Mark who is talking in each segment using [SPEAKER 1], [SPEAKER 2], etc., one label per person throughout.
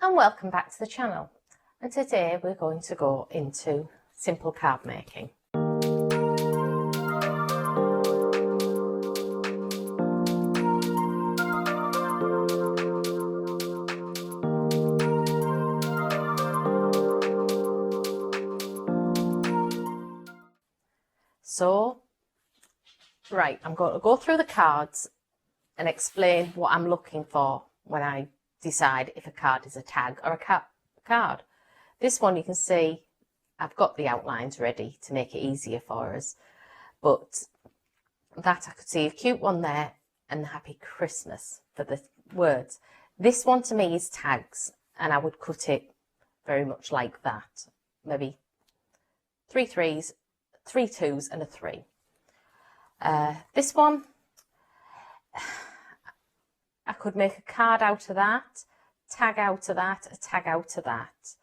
[SPEAKER 1] and welcome back to the channel, and today we're going to go into simple card making. So, right, I'm going to go through the cards and explain what I'm looking for when I decide if a card is a tag or a card. This one you can see I've got the outlines ready to make it easier for us, but that I could see a cute one there and Happy Christmas for the words. This one to me is tags, and I would cut it very much like that. Maybe 3 3s, 3 2s and a 3. This one, I could make a card out of that, tag out of that, a tag out of that,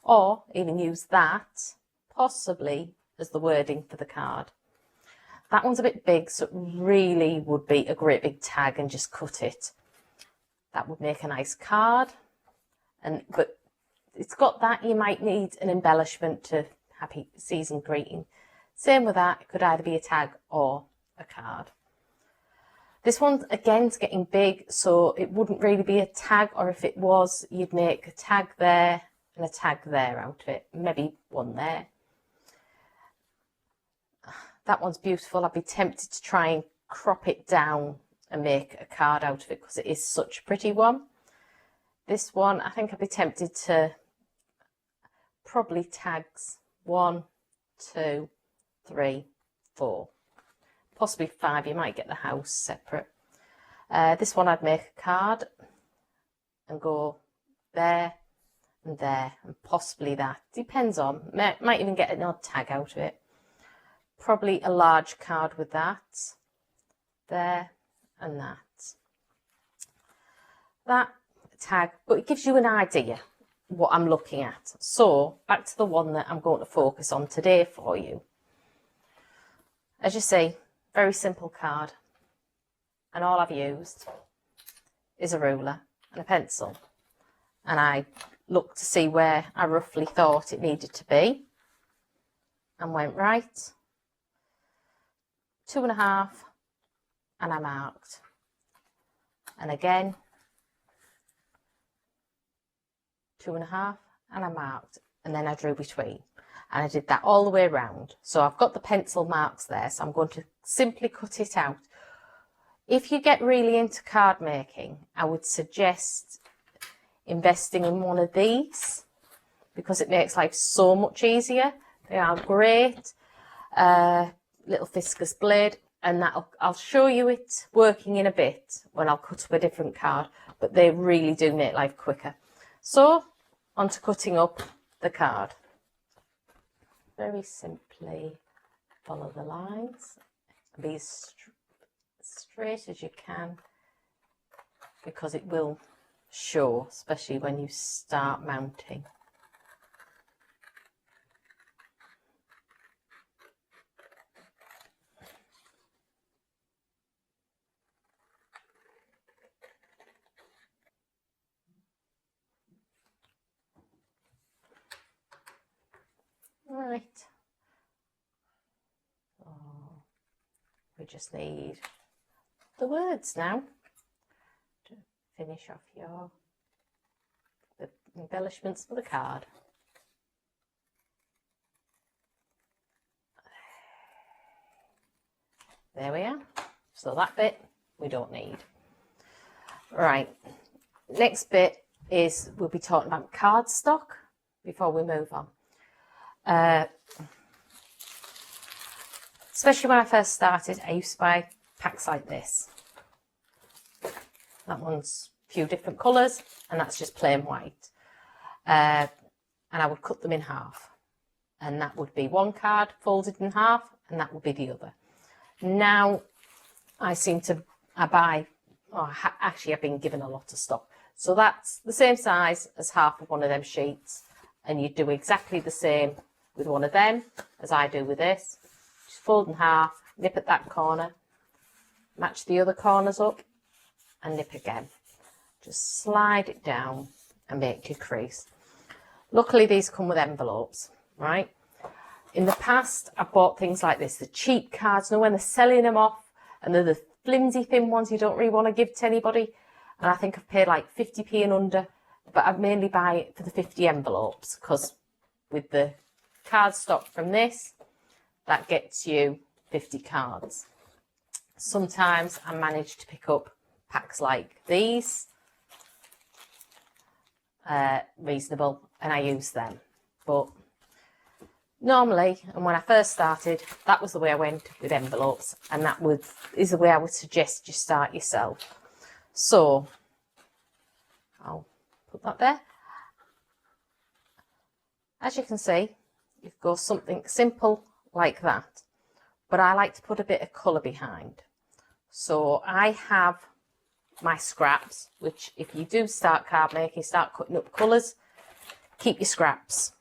[SPEAKER 1] or even use that possibly as the wording for the card. That one's a bit big, so it really would be a great big tag and just cut it. That would make a nice card, but it's got that. You might need an embellishment to happy season greeting. Same with that, it could either be a tag or a card. This one, again, is getting big, so it wouldn't really be a tag, or if it was, you'd make a tag there and a tag there out of it, maybe one there. That one's beautiful. I'd be tempted to try and crop it down and make a card out of it because it is such a pretty one. This one, I think I'd be tempted to probably tags 1, 2, 3, 4. Possibly 5, you might get the house separate. This one I'd make a card and go there and there and possibly that. Depends on, might even get an odd tag out of it. Probably a large card with that, there and that. That tag, but it gives you an idea what I'm looking at. So back to the one that I'm going to focus on today for you. As you see, very simple card, and all I've used is a ruler and a pencil, and I looked to see where I roughly thought it needed to be and went right 2.5 and I marked, and again 2.5 and I marked, and then I drew between. And I did that all the way around. So I've got the pencil marks there, so I'm going to simply cut it out. If you get really into card making, I would suggest investing in one of these because it makes life so much easier. They are great. Little Fiskus blade, and I'll show you it working in a bit when I'll cut up a different card, but they really do make life quicker. So on to cutting up the card. Very simply follow the lines, be as straight as you can because it will show, especially when you start mounting. Right, so we just need the words now to finish off the embellishments for the card. There we are. So that bit we don't need. Right, next bit is we'll be talking about cardstock before we move on. Especially when I first started, I used to buy packs like this. That one's a few different colours, and that's just plain white. And I would cut them in half, and that would be one card folded in half, and that would be the other. Now actually I've been given a lot of stock, so that's the same size as half of one of them sheets, and you do exactly the same with one of them as I do with this. Just fold in half, nip at that corner, match the other corners up and nip again. Just slide it down and make your crease. Luckily, these come with envelopes, right? In the past, I bought things like this, the cheap cards, you know, when they're selling them off, and they're the flimsy thin ones you don't really want to give to anybody. And I think I've paid like 50p and under, but I mainly buy it for the 50 envelopes, because with the card stock from this, that gets you 50 cards. Sometimes I manage to pick up packs like these, reasonable, and I use them. But normally, and when I first started, that was the way I went with envelopes, and that is the way I would suggest you start yourself. So I'll put that there. As you can see, you've got something simple like that, but I like to put a bit of colour behind. So I have my scraps, which if you do start card making, start cutting up colours, keep your scraps.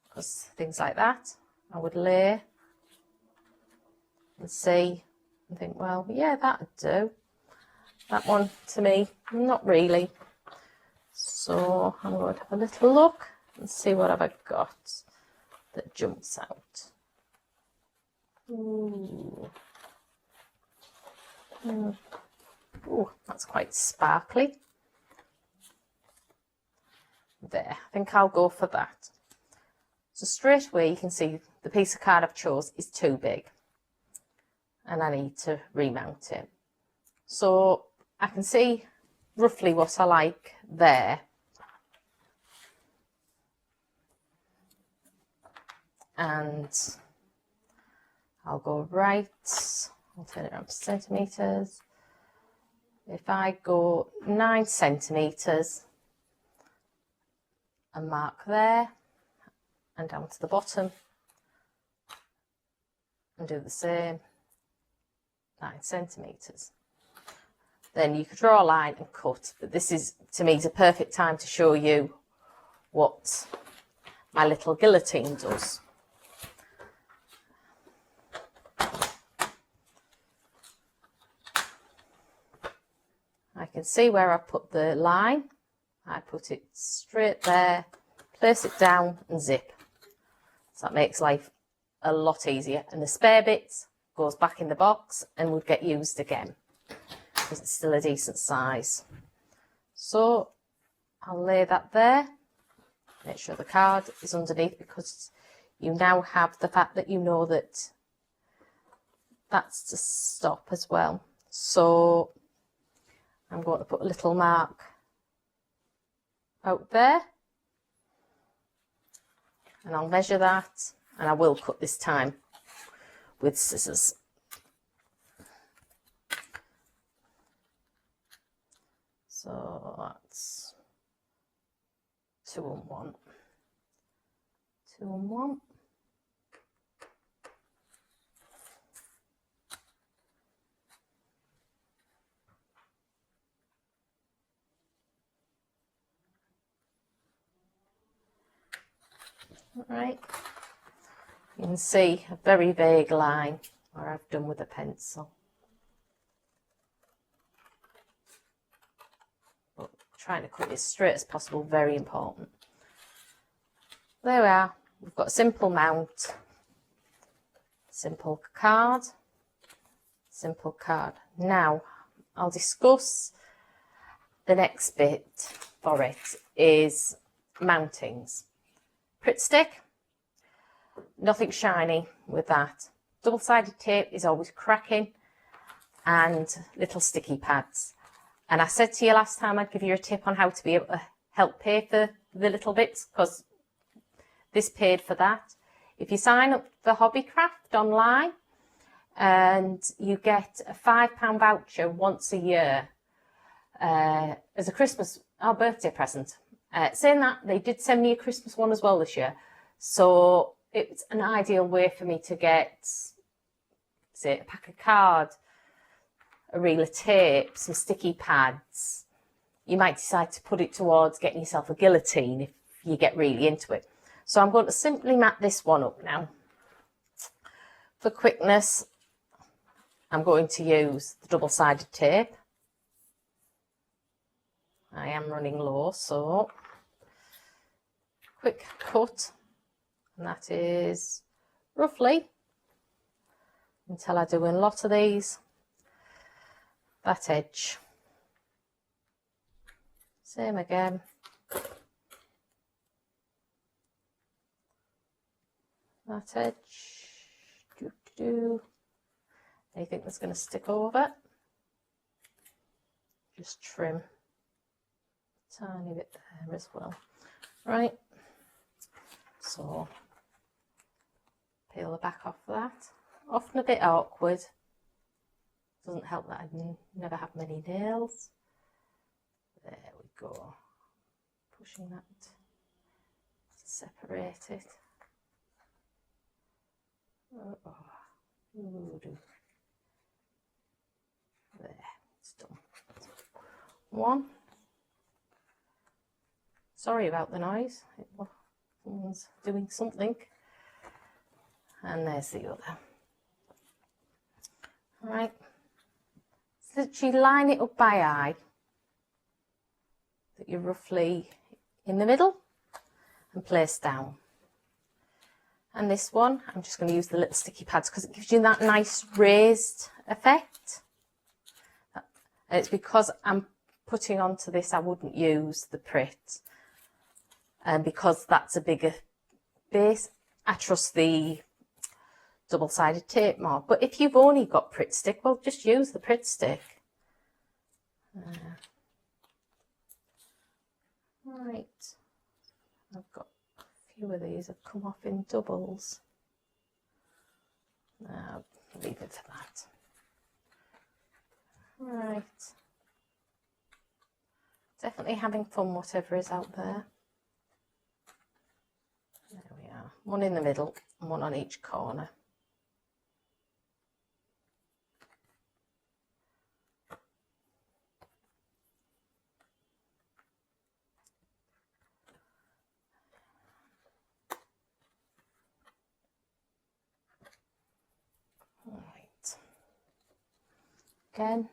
[SPEAKER 1] Because things like that, I would lay and see and think, well, yeah, that'd do. That one, to me, not really. So I'm going to have a little look and see what have I got that jumps out. Ooh. Ooh, that's quite sparkly. There, I think I'll go for that. So straight away you can see the piece of card I've chose is too big and I need to remount it. So I can see roughly what I like there. And I'll go right, I'll turn it around to centimetres. If I go 9 centimetres and mark there and down to the bottom and do the same, 9 centimetres. Then you could draw a line and cut, but this is, to me, is a perfect time to show you what my little guillotine does. I can see where I put the line. I put it straight there, place it down and zip. So that makes life a lot easier. And the spare bits goes back in the box and would get used again because it's still a decent size. So I'll lay that there. Make sure the card is underneath because you now have the fact that you know that that's to stop as well. So I'm going to put a little mark out there and I'll measure that, and I will cut this time with scissors. So that's 2 and 1, 2 and 1. Right, you can see a very vague line where I've done with a pencil. But trying to cut it as straight as possible, very important. There we are, we've got a simple mount, simple card, simple card. Now I'll discuss the next bit for it is mountings. Pritt stick, nothing shiny with that. Double-sided tape is always cracking, and little sticky pads. And I said to you last time I'd give you a tip on how to be able to help pay for the little bits, because this paid for that. If you sign up for Hobbycraft online and you get a £5 voucher once a year as a Christmas or birthday present. Saying that, they did send me a Christmas one as well this year, so it's an ideal way for me to get, say, a pack of cards, a reel of tape, some sticky pads. You might decide to put it towards getting yourself a guillotine if you get really into it. So I'm going to simply mat this one up now. For quickness, I'm going to use the double-sided tape. I am running low, so quick cut, and that is roughly, until I do a lot of these, that edge. Same again. That edge. Anything that's going to stick over, just trim a tiny bit there as well. Right, so peel the back off that. Often a bit awkward. Doesn't help that I never have many nails. There we go. Pushing that to separate it. Oh. Ooh. There, it's done. One. Sorry about the noise. Someone's doing something. And there's the other. Right. So you line it up by eye. That you're roughly in the middle and place down. And this one, I'm just going to use the little sticky pads because it gives you that nice raised effect. And it's because I'm putting onto this, I wouldn't use the Pritt. And because that's a bigger base, I trust the double-sided tape more. But if you've only got Pritt stick, well, just use the Pritt stick. Right, I've got a few of these have come off in doubles. I'll leave it for that. Right, definitely having fun whatever is out there. There we are, one in the middle and one on each corner. Again,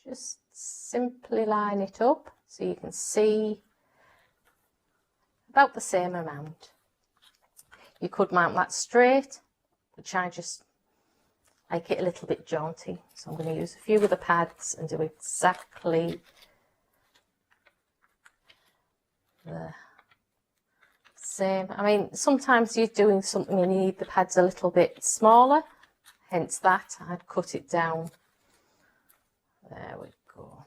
[SPEAKER 1] just simply line it up so you can see about the same amount. You could mount that straight, which I just like it a little bit jaunty. So I'm going to use a few of the pads and do exactly the same. I mean, sometimes you're doing something and you need the pads a little bit smaller, hence that I'd cut it down. There we go.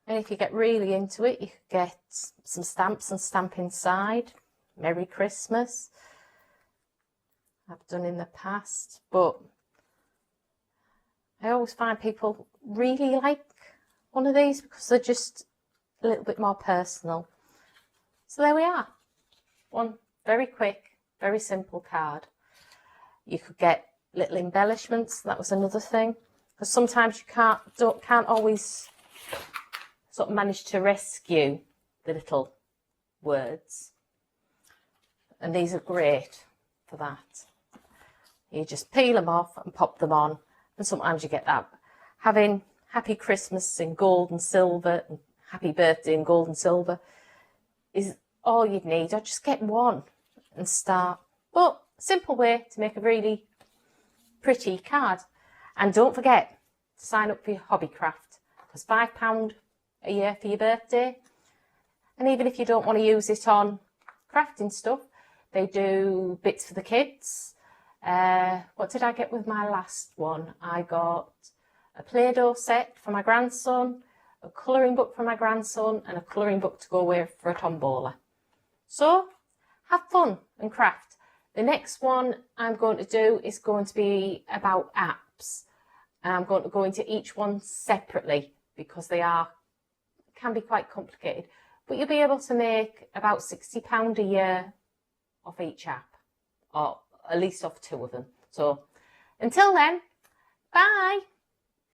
[SPEAKER 1] And if you get really into it, you could get some stamps and stamp inside. Merry Christmas. I've done in the past, but I always find people really like one of these because they're just a little bit more personal. So there we are. One very quick, very simple card. You could get little embellishments. That was another thing, because sometimes you can't always sort of manage to rescue the little words, and these are great for that. You just peel them off and pop them on, and sometimes you get that. Having Happy Christmas in gold and silver and Happy Birthday in gold and silver is all you'd need. Or just get one and start. But simple way to make a really pretty card. And don't forget to sign up for your Hobbycraft, because £5 a year for your birthday. And even if you don't want to use it on crafting stuff, they do bits for the kids. What did I get with my last one? I got a Play-Doh set for my grandson, a colouring book for my grandson, and a colouring book to go away for a tombola. So have fun and craft. The next one I'm going to do is going to be about apps. And I'm going to go into each one separately because they can be quite complicated. But you'll be able to make about £60 a year off each app, or at least off 2 of them. So until then, bye.